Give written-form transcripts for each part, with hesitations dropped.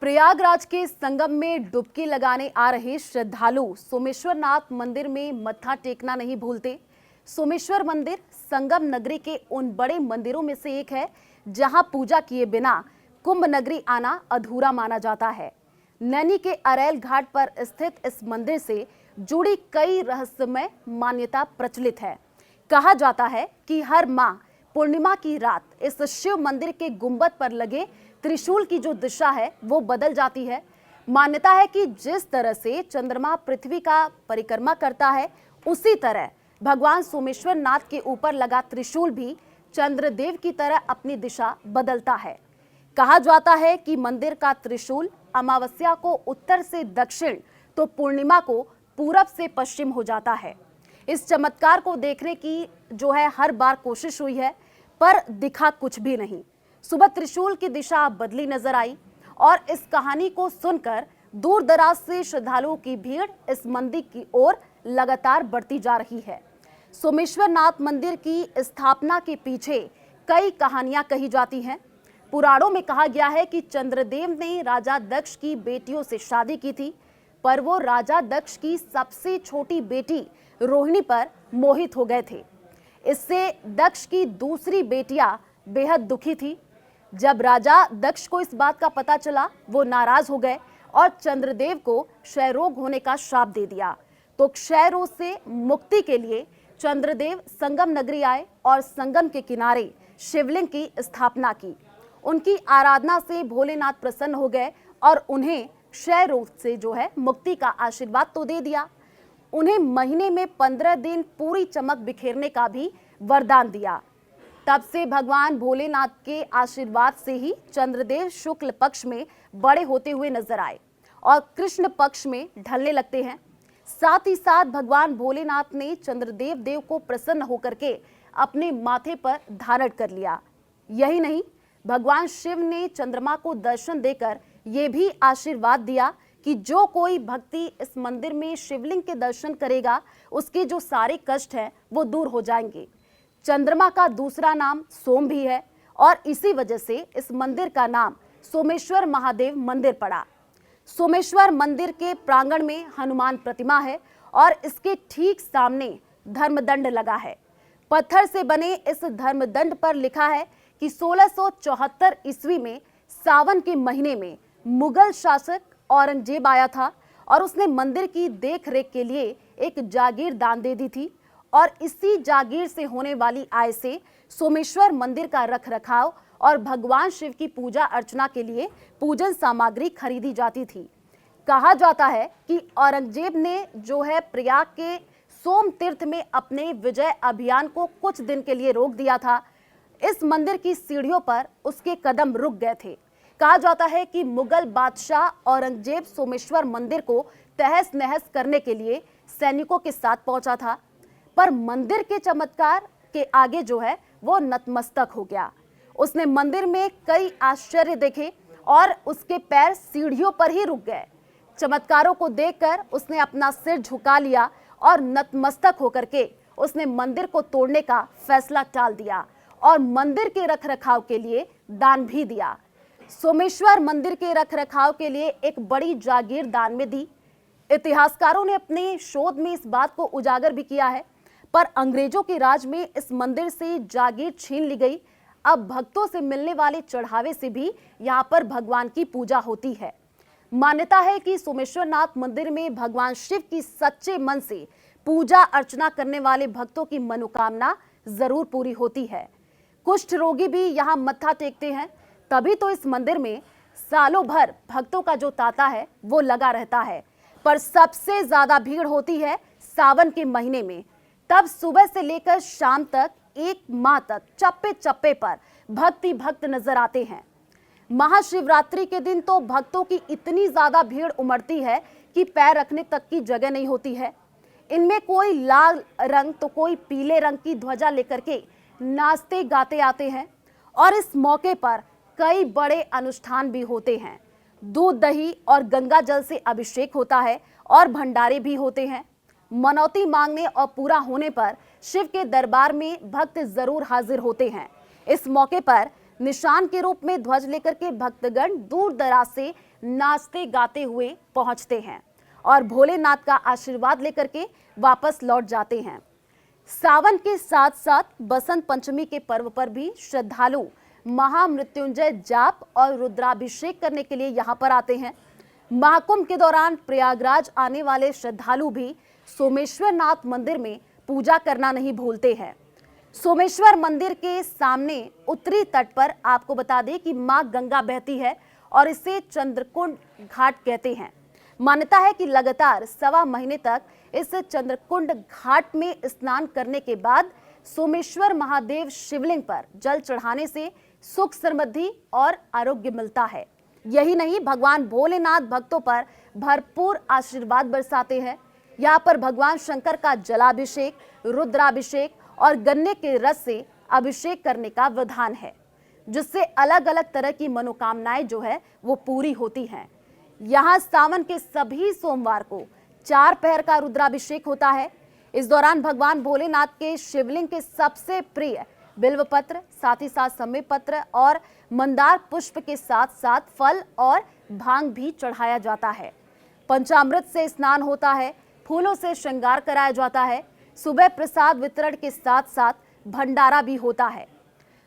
प्रयागराज के संगम में डुबकी लगाने आ रहे श्रद्धालु सोमेश्वरनाथ मंदिर में मत्था टेकना नहीं भूलते। सोमेश्वर मंदिर संगम नगरी के उन बड़े मंदिरों में से एक है जहां पूजा किए बिना कुंभ नगरी आना अधूरा माना जाता है। नैनी के अरैल घाट पर स्थित इस मंदिर से जुड़ी कई रहस्यमय मान्यता प्रचलित है। कहा जाता है कि हर माह पूर्णिमा की रात इस शिव मंदिर के गुंबद पर लगे त्रिशूल की जो दिशा है वो बदल जाती है। मान्यता है कि जिस तरह से चंद्रमा पृथ्वी का परिक्रमा करता है, उसी तरह भगवान सोमेश्वर नाथ के ऊपर लगा त्रिशूल भी चंद्रदेव की तरह अपनी दिशा बदलता है। कहा जाता है कि मंदिर का त्रिशूल अमावस्या को उत्तर से दक्षिण तो पूर्णिमा को पूरब से पश्चिम हो जाता है। इस चमत्कार को देखने की जो है हर बार कोशिश हुई है, पर दिखा कुछ भी नहीं। सुबह त्रिशूल की दिशा बदली नजर आई और इस कहानी को सुनकर दूर दराज से श्रद्धालुओं की भीड़ इस मंदिर की ओर लगातार बढ़ती जा रही है। सोमेश्वर नाथ मंदिर की स्थापना के पीछे कई कहानियां कही जाती हैं। पुराणों में कहा गया है कि चंद्रदेव ने राजा दक्ष की बेटियों से शादी की थी, पर वो राजा दक्ष की सबसे छोटी बेटी रोहिणी पर मोहित हो गए थे। इससे दक्ष की दूसरी बेटियां बेहद दुखी थी। जब राजा दक्ष को इस बात का पता चला, वो नाराज हो गए और चंद्रदेव को क्षय रोग होने का श्राप दे दिया। तो क्षय रोग से मुक्ति के लिए चंद्रदेव संगम नगरी आए और संगम के किनारे शिवलिंग की स्थापना की। उनकी आराधना से भोलेनाथ प्रसन्न हो गए और उन्हें क्षय रोग से जो है मुक्ति का आशीर्वाद तो दे दिया। उन्हें महीने में 15 दिन पूरी चमक बिखेरने का भी वरदान दिया। तब से भगवान भोलेनाथ के आशीर्वाद से ही चंद्रदेव शुक्ल पक्ष में बड़े होते हुए नजर आए और कृष्ण पक्ष में ढलने लगते हैं। साथ ही साथ भगवान भोलेनाथ ने चंद्रदेव देव को प्रसन्न होकर के अपने माथे पर धारण कर लिया। यही नहीं, भगवान शिव ने चंद्रमा को दर्शन देकर यह भी आशीर्वाद दिया कि जो कोई भक्ति इस मंदिर में शिवलिंग के दर्शन करेगा, उसके जो सारे कष्ट हैं वो दूर हो जाएंगे। चंद्रमा का दूसरा नाम सोम भी है और इसी वजह से इस मंदिर का नाम सोमेश्वर महादेव मंदिर पड़ा। सोमेश्वर मंदिर के प्रांगण में हनुमान प्रतिमा है और इसके ठीक सामने धर्मदंड लगा है। पत्थर से बने इस धर्मदंड पर लिखा है कि 1674 ईस्वी में सावन के महीने में मुगल शासक औरंगजेब आया था और उसने मंदिर की देखरेख के लिए एक जागीर दान दे दी थी और इसी जागीर से होने वाली आय से सोमेश्वर मंदिर का रखरखाव और भगवान शिव की पूजा अर्चना के लिए पूजन सामग्री खरीदी जाती थी। कहा जाता है कि औरंगजेब ने जो है प्रयाग के सोम तीर्थ में अपने विजय अभियान को कुछ दिन के लिए रोक दिया था। इस मंदिर की सीढ़ियों पर उसके कदम रुक गए थे। कहा जाता है कि मुगल बादशाह औरंगजेब सोमेश्वर मंदिर को तहस नहस करने के लिए सैनिकों के साथ पहुंचा था, पर मंदिर के चमत्कार के आगे जो है वो नतमस्तक हो गया। उसने मंदिर में कई आश्चर्य देखे और उसके पैर सीढ़ियों पर ही रुक गए। चमत्कारों को देखकर उसने अपना सिर झुका लिया और नतमस्तक होकर के उसने मंदिर को तोड़ने का फैसला टाल दिया और मंदिर के रखरखाव के लिए दान भी दिया। सोमेश्वर मंदिर के रखरखाव के लिए एक बड़ी जागीर दान में दी। इतिहासकारों ने अपने शोध में इस बात को उजागर भी किया है, पर अंग्रेजों के राज में इस मंदिर से जागीर छीन ली गई। अब भक्तों से मिलने वाले चढ़ावे से भी यहाँ पर भगवान की पूजा होती है। मान्यता है कि सोमेश्वरनाथ मंदिर में भगवान शिव की सच्चे मन से पूजा अर्चना करने वाले भक्तों की मनोकामना जरूर पूरी होती है। कुष्ठ रोगी भी यहाँ मत्था टेकते हैं, तभी तो इस मंदिर में सालों भर भक्तों का जो तांता है वो लगा रहता है। पर सबसे ज्यादा भीड़ होती है सावन के महीने में। तब सुबह से लेकर शाम तक एक माह तक चप्पे चप्पे पर भक्ति भक्त नजर आते हैं। महाशिवरात्रि के दिन तो भक्तों की इतनी ज्यादा भीड़ उमड़ती है कि पैर रखने तक की जगह नहीं होती है। इनमें कोई लाल रंग तो कोई पीले रंग की ध्वजा लेकर के नाचते गाते आते हैं और इस मौके पर कई बड़े अनुष्ठान भी होते हैं। दूध दही और गंगा जल से अभिषेक होता है और भंडारे भी होते हैं। मनौती मांगने और पूरा होने पर शिव के दरबार में भक्त जरूर हाजिर होते हैं। इस मौके पर निशान के रूप में ध्वज लेकर के भक्तगण दूर दराज से नाचते गाते हुए पहुंचते हैं और भोलेनाथ का आशीर्वाद लेकर के वापस लौट जाते हैं। सावन के साथ साथ बसंत पंचमी के पर्व पर भी श्रद्धालु महामृत्युंजय जाप और रुद्राभिषेक करने के लिए यहाँ पर आते हैं। महाकुंभ के दौरान प्रयागराज आने वाले श्रद्धालु भी सोमेश्वर नाथ मंदिर में पूजा करना नहीं भूलते हैं। सोमेश्वर मंदिर के सामने उत्तरी तट पर आपको बता दें कि मां गंगा बहती है और इसे चंद्रकुंड घाट कहते हैं। मान्यता है कि लगातार 1.25 महीने तक इस चंद्रकुंड घाट में स्नान करने के बाद सोमेश्वर महादेव शिवलिंग पर जल चढ़ाने से सुख समृद्धि और आरोग्य मिलता है। यही नहीं, भगवान भोलेनाथ भक्तों पर भरपूर आशीर्वाद बरसाते हैं। यहाँ पर भगवान शंकर का जलाभिषेक, रुद्राभिषेक और गन्ने के रस से अभिषेक करने का विधान है, जिससे अलग अलग तरह की मनोकामनाएं जो है वो पूरी होती हैं। यहाँ सावन के सभी सोमवार को 4 पहर का रुद्राभिषेक होता है। इस दौरान भगवान भोलेनाथ के शिवलिंग के सबसे प्रिय बिल्वपत्र, साथ ही साथ समय पत्र और मंदार पुष्प के साथ साथ फल और भांग भी चढ़ाया जाता है। पंचामृत से स्नान होता है, फूलों से श्रृंगार कराया जाता है। सुबह प्रसाद वितरण के साथ साथ भंडारा भी होता है।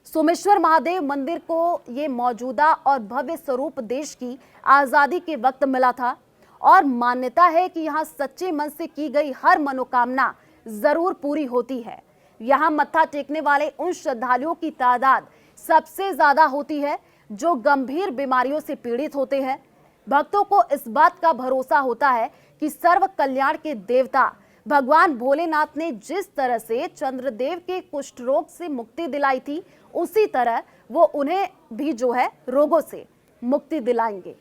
सोमेश्वर महादेव मंदिर को ये मौजूदा और भव्य स्वरूप देश की आजादी के वक्त मिला था और मान्यता है कि यहाँ सच्चे मन से की गई हर मनोकामना जरूर पूरी होती है। यहाँ मत्था टेकने वाले उन श्रद्धालुओं की तादाद सबसे ज्यादा होती है जो गंभीर बीमारियों से पीड़ित होते हैं। भक्तों को इस बात का भरोसा होता है कि सर्व कल्याण के देवता भगवान भोलेनाथ ने जिस तरह से चंद्रदेव के कुष्ठ रोग से मुक्ति दिलाई थी, उसी तरह वो उन्हें भी जो है रोगों से मुक्ति दिलाएंगे।